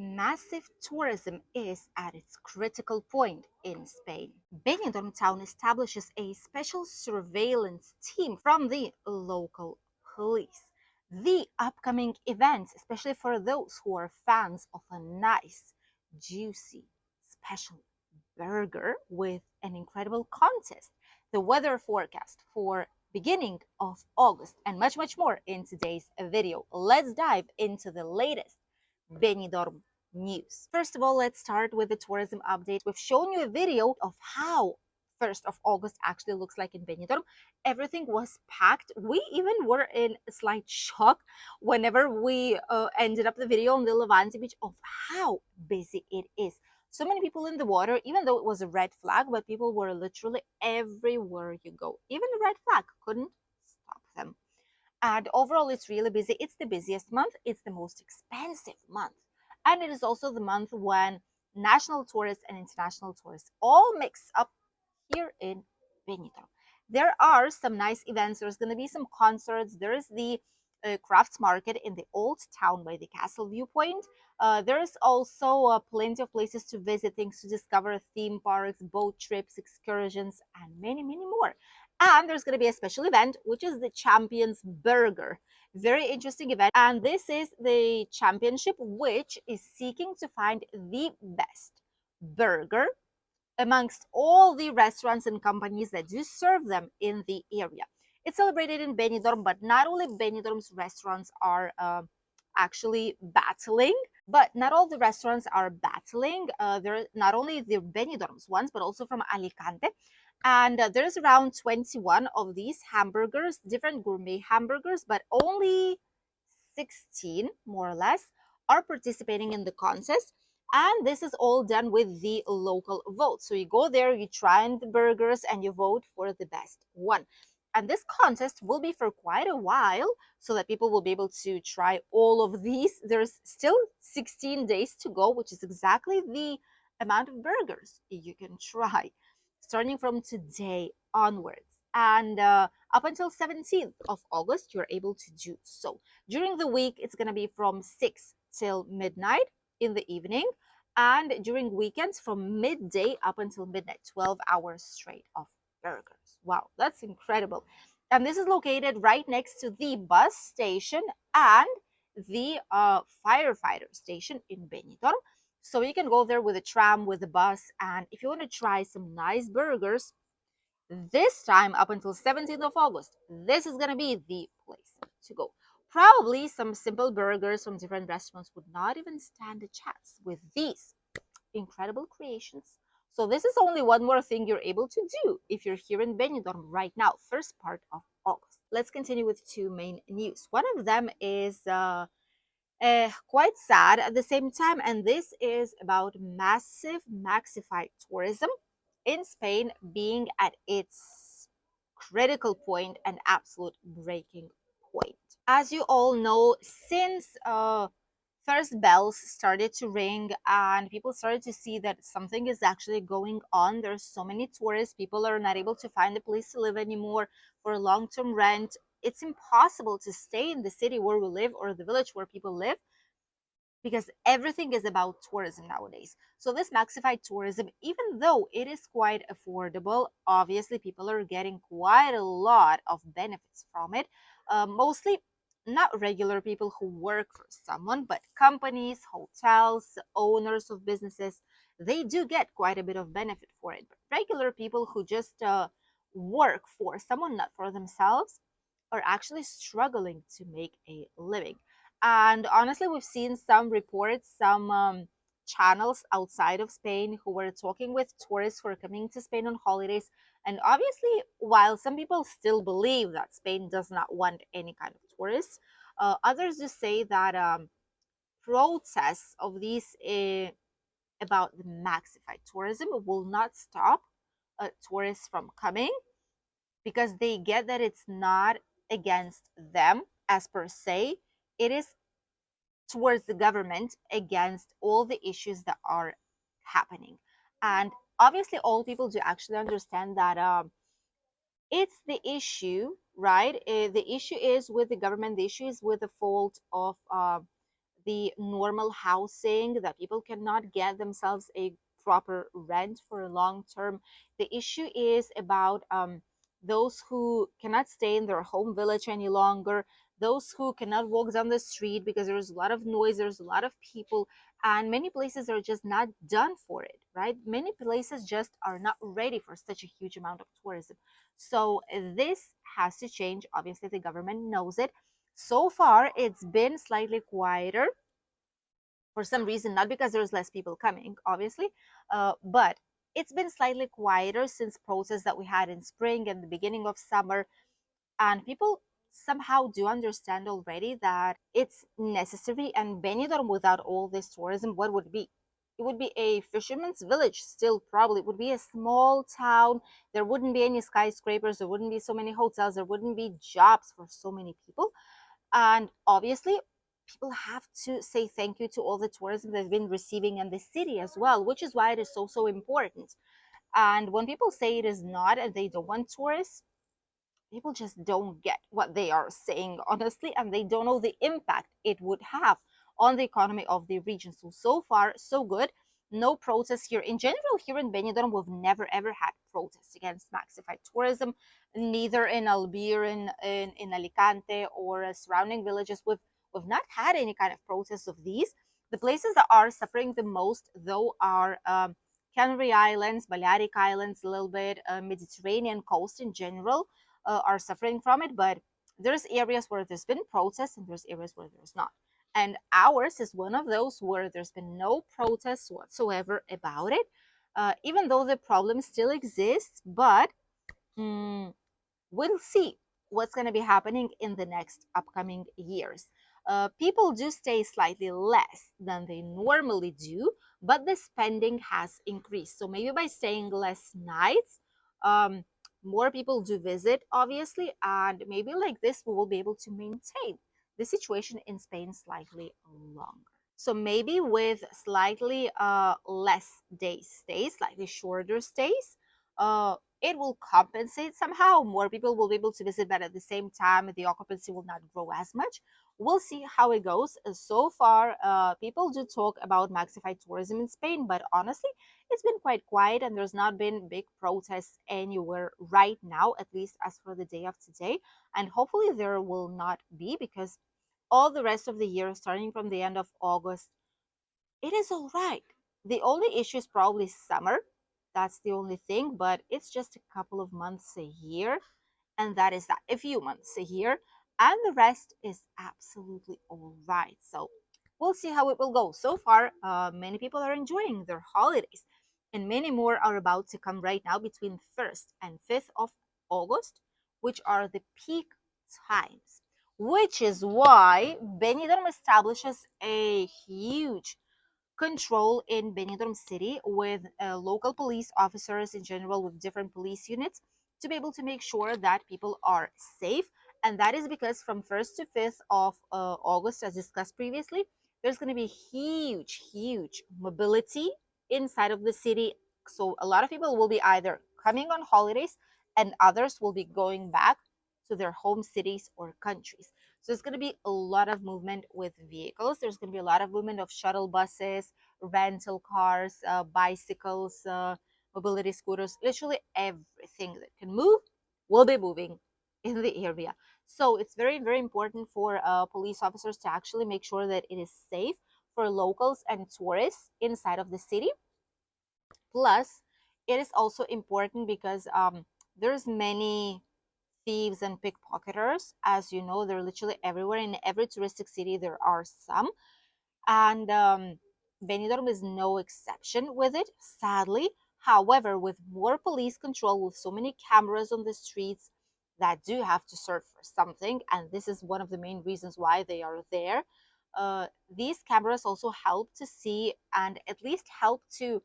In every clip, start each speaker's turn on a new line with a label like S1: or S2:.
S1: Massive tourism is at its critical point in Spain. Benidorm town establishes a special surveillance team from the local police. The upcoming events, especially for those who are fans of a nice, juicy, special burger with an incredible contest, the weather forecast for beginning of August, and much, much more in today's video. Let's dive into the latest Benidorm news. First of all, let's start with the tourism update. We've shown you a video of how 1st of August actually looks like in Benidorm. Everything was packed. We even were in a slight shock whenever we ended up the video on the Levante beach of how busy it is. So many people in the water, even though it was a red flag, but people were literally everywhere you go. Even the red flag couldn't stop them. And overall, it's really busy. It's the busiest month. It's the most expensive month. And it is also the month when national tourists and international tourists all mix up here in Benidorm. There are some nice events. There's going to be some concerts. There is the crafts market in the old town by the castle viewpoint. There's also plenty of places to visit, things to discover, theme parks, boat trips, excursions, and many, many more. And there's going to be a special event, which is the Champions Burger. Very interesting event. And this is the championship, which is seeking to find the best burger amongst all the restaurants and companies that do serve them in the area. It's celebrated in Benidorm, but not only Benidorm's restaurants are actually battling, but not all the restaurants are battling. There are not only the Benidorm's ones, but also from Alicante. And there's around 21 of these hamburgers, different gourmet hamburgers, but only 16, more or less, are participating in the contest. And this is all done with the local vote. So you go there, you try the burgers, and you vote for the best one. And this contest will be for quite a while so that people will be able to try all of these. There's still 16 days to go, which is exactly the amount of burgers you can try, starting from today onwards. And up until 17th of August, you're able to do so. During the week, it's going to be from 6 till midnight in the evening. And during weekends, from midday up until midnight, 12 hours straight of burgers. Wow, that's incredible. And this is located right next to the bus station and the firefighter station in Benidorm. So you can go there with a tram, with a bus, and if you want to try some nice burgers, this time up until 17th of August, this is going to be the place to go. Probably some simple burgers from different restaurants would not even stand a chance with these incredible creations. So this is only one more thing you're able to do if you're here in Benidorm right now, first part of August. Let's continue with two main news. One of them is quite sad at the same time, and this is about massive maxified tourism in Spain being at its critical point and absolute breaking point. As you all know, since first bells started to ring and people started to see that something is actually going on, there's so many tourists, people are not able to find a place to live anymore for long-term rent. It's impossible to stay in the city where we live or the village where people live because everything is about tourism nowadays. So this maxified tourism, even though it is quite affordable, obviously people are getting quite a lot of benefits from it. Mostly not regular people who work for someone, but companies, hotels, owners of businesses, they do get quite a bit of benefit for it. But regular people who just work for someone, not for themselves, are actually struggling to make a living. And honestly, we've seen some reports, some channels outside of Spain who were talking with tourists who are coming to Spain on holidays. And obviously, while some people still believe that Spain does not want any kind of tourists, others just say that protests of these about the maxified tourism will not stop tourists from coming because they get that it's not against them as per se, it is towards the government against all the issues that are happening. And obviously, all people do actually understand that it's the issue, right? The issue is with the government, the issue is with the fault of the normal housing, that people cannot get themselves a proper rent for a long term. The issue is about those who cannot stay in their home village any longer, those who cannot walk down the street because there's a lot of noise, there's a lot of people, and many places are just not done for it, right? Many places just are not ready for such a huge amount of tourism. So this has to change. Obviously, the government knows it. So far, it's been slightly quieter for some reason, not because there's less people coming, obviously, but it's been slightly quieter since protests that we had in spring and the beginning of summer. And people somehow do understand already that it's necessary. And Benidorm, without all this tourism, what would it be? It would be a fisherman's village still, probably. It would be a small town. There wouldn't be any skyscrapers. There wouldn't be so many hotels. There wouldn't be jobs for so many people. And obviously, people have to say thank you to all the tourism they've been receiving in the city as well, which is why it is so, so important. And when people say it is not and they don't want tourists, people just don't get what they are saying, honestly, and they don't know the impact it would have on the economy of the region. So far, so good. No protests here. In general, here in Benidorm, we've never ever had protests against maxified tourism, neither in Albir, in Alicante, or surrounding villages. We've not had any kind of protests of these. The places that are suffering the most, though, are Canary Islands, Balearic Islands, a little bit, Mediterranean coast in general are suffering from it. But there's areas where there's been protests and there's areas where there's not. And ours is one of those where there's been no protests whatsoever about it, even though the problem still exists. But mm, we'll see what's going to be happening in the next upcoming years. People do stay slightly less than they normally do, but the spending has increased. So maybe by staying less nights, um, more people do visit, obviously, and maybe like this, we will be able to maintain the situation in Spain slightly longer. So maybe with slightly less days stays, slightly shorter stays, it will compensate somehow. More people will be able to visit, but at the same time, the occupancy will not grow as much. We'll see how it goes. So far, people do talk about maxified tourism in Spain, but honestly, it's been quite quiet and there's not been big protests anywhere right now, at least as for the day of today. And hopefully, there will not be, because all the rest of the year, starting from the end of August, it is all right. The only issue is probably summer. That's the only thing, but it's just a couple of months a year, and that is that, a few months a year, and the rest is absolutely all right. So we'll see how it will go. So far, many people are enjoying their holidays, and many more are about to come right now between 1st and 5th of August, which are the peak times, which is why Benidorm establishes a huge control in Benidorm City with local police officers in general, with different police units, to be able to make sure that people are safe. And that is because from 1st to 5th of August, as discussed previously, there's going to be huge, huge mobility inside of the city. So a lot of people will be either coming on holidays and others will be going back to their home cities or countries. So it's going to be a lot of movement with vehicles. There's going to be a lot of movement of shuttle buses, rental cars, bicycles, mobility scooters, literally everything that can move will be moving in the area. So it's very, very important for police officers to actually make sure that it is safe for locals and tourists inside of the city. Plus, it is also important because there's many thieves and pickpocketers. As you know, they're literally everywhere. In every touristic city, there are some. And Benidorm is no exception with it, sadly. However, with more police control, with so many cameras on the streets that do have to serve for something, and this is one of the main reasons why they are there, these cameras also help to see and at least help to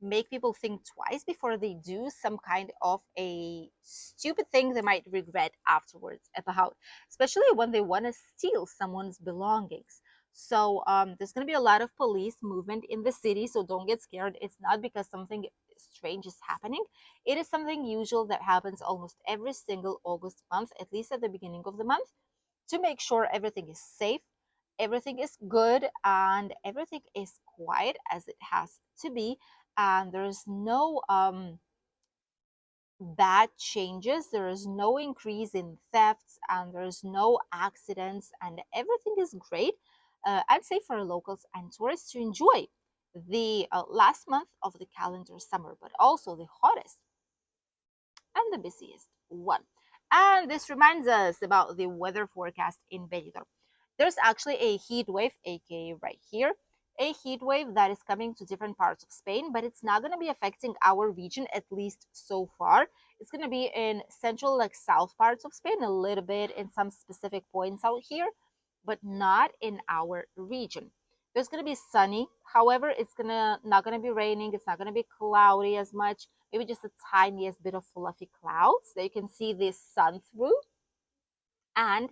S1: make people think twice before they do some kind of a stupid thing they might regret afterwards about, especially when they want to steal someone's belongings. So there's going to be a lot of police movement in the city, so don't get scared. It's not because something strange is happening. It is something usual that happens almost every single August month, at least at the beginning of the month, to make sure everything is safe, everything is good and everything is quiet as it has to be, and there's no bad changes, there is no increase in thefts, and there's no accidents, and everything is great. I'd say for locals and tourists to enjoy the last month of the calendar summer, but also the hottest and the busiest one. And this reminds us about the weather forecast in Benidorm. There's actually a heat wave, aka right here, a heat wave that is coming to different parts of Spain, but it's not going to be affecting our region, at least so far. It's going to be in central, like south parts of Spain, a little bit in some specific points out here, but not in our region. There's going to be sunny. However, it's gonna not going to be raining. It's not going to be cloudy as much. Maybe just the tiniest bit of fluffy clouds that you can see the sun through, and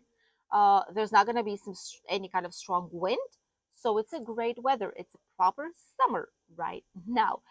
S1: there's not going to be any kind of strong wind. So it's a great weather. It's a proper summer right now.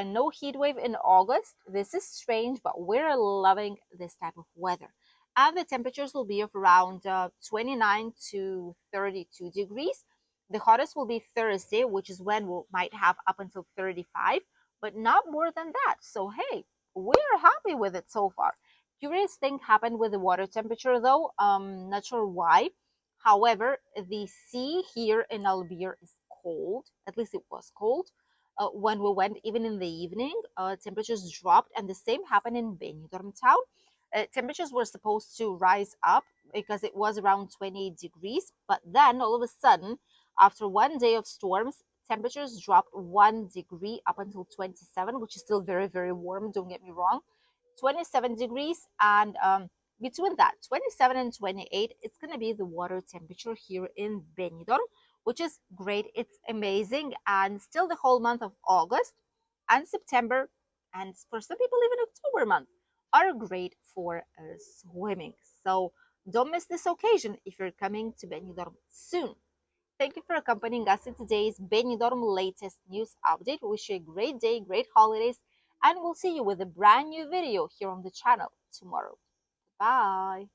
S1: No heat wave in August. This is strange, but we're loving this type of weather. And the temperatures will be of around 29 to 32 degrees. The hottest will be Thursday, which is when we might have up until 35, but not more than that. So, hey, we're happy with it so far. Curious thing happened with the water temperature though. Not sure why. However, the sea here in Albir is cold. At least it was cold. When we went, even in the evening, temperatures dropped, and the same happened in Benidorm town. Temperatures were supposed to rise up because it was around 28 degrees, but then all of a sudden, after one day of storms, temperatures dropped 1 degree up until 27, which is still very, very warm. Don't get me wrong, 27 degrees, and between that 27 and 28, it's going to be the water temperature here in Benidorm, which is great. It's amazing. And still the whole month of August and September, and for some people even October month, are great for swimming. So don't miss this occasion if you're coming to Benidorm soon. Thank you for accompanying us in today's Benidorm latest news update. We wish you a great day, great holidays, and we'll see you with a brand new video here on the channel tomorrow. Bye!